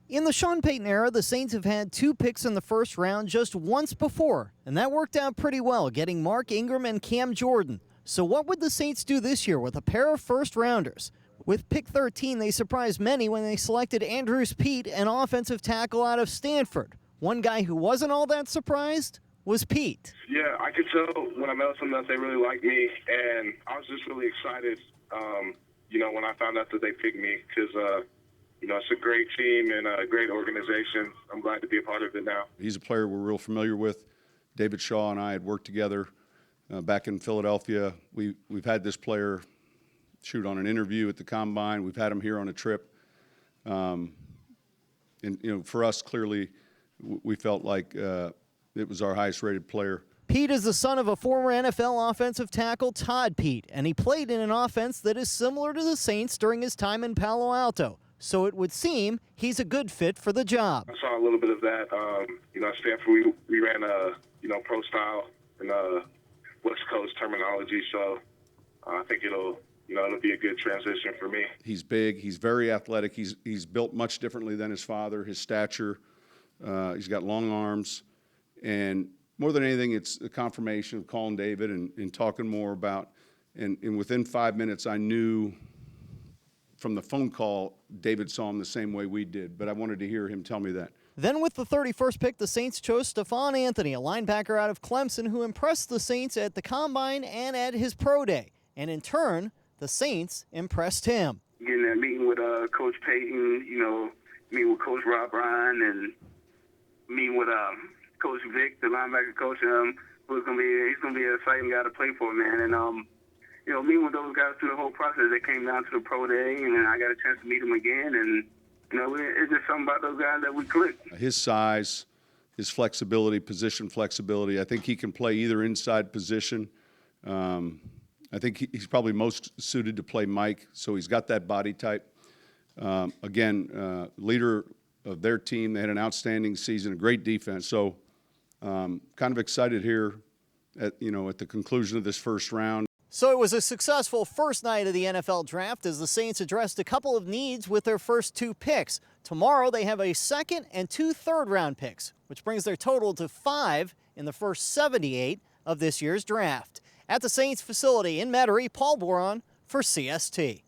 In the Sean Payton era, the Saints have had 2 picks in the first round just once before, and that worked out pretty well, getting Mark Ingram and Cam Jordan. So what would the Saints do this year with a pair of first-rounders? With pick 13, they surprised many when they selected Andrews Pete, an offensive tackle out of Stanford. One guy who wasn't all that surprised was Pete. Yeah, I could tell when I met them that they really liked me, and I was just really excited, when I found out that they picked me because, it's a great team and a great organization. I'm glad to be a part of it now. He's a player we're real familiar with. David Shaw and I had worked together back in Philadelphia. We've had this player shoot on an interview at the Combine. We've had him here on a trip. And for us, clearly, we felt like it was our highest-rated player. Pete is the son of a former NFL offensive tackle, Todd Pete, and he played in an offense that is similar to the Saints during his time in Palo Alto. So it would seem he's a good fit for the job. I saw a little bit of that. At Stanford, we ran pro style and West Coast terminology. So I think it'll be a good transition for me. He's big. He's very athletic. He's built much differently than his father. His stature. He's got long arms, and more than anything, it's a confirmation of calling David and talking more about. And within 5 minutes, I knew from the phone call, David saw him the same way we did, but I wanted to hear him tell me that. Then with the 31st pick, the Saints chose Stefan Anthony, a linebacker out of Clemson who impressed the Saints at the Combine and at his pro day. And in turn, the Saints impressed him. Getting that meeting with Coach Payton, meeting with Coach Rob Ryan, and meeting with Coach Vic, the linebacker coach. He's gonna be an exciting guy to play for, man. And meeting with those guys through the whole process, they came down to the pro day, and then I got a chance to meet them again. And it's just something about those guys that we clicked. His size, his flexibility, position flexibility. I think he can play either inside position. I think he's probably most suited to play Mike, so he's got that body type. Leader of their team. They had an outstanding season, a great defense. So kind of excited here at the conclusion of this first round. So it was a successful first night of the NFL draft as the Saints addressed a couple of needs with their first 2 picks. Tomorrow they have a second and 2 third-round picks, which brings their total to 5 in the first 78 of this year's draft. At the Saints facility in Metairie, Paul Boron for CST.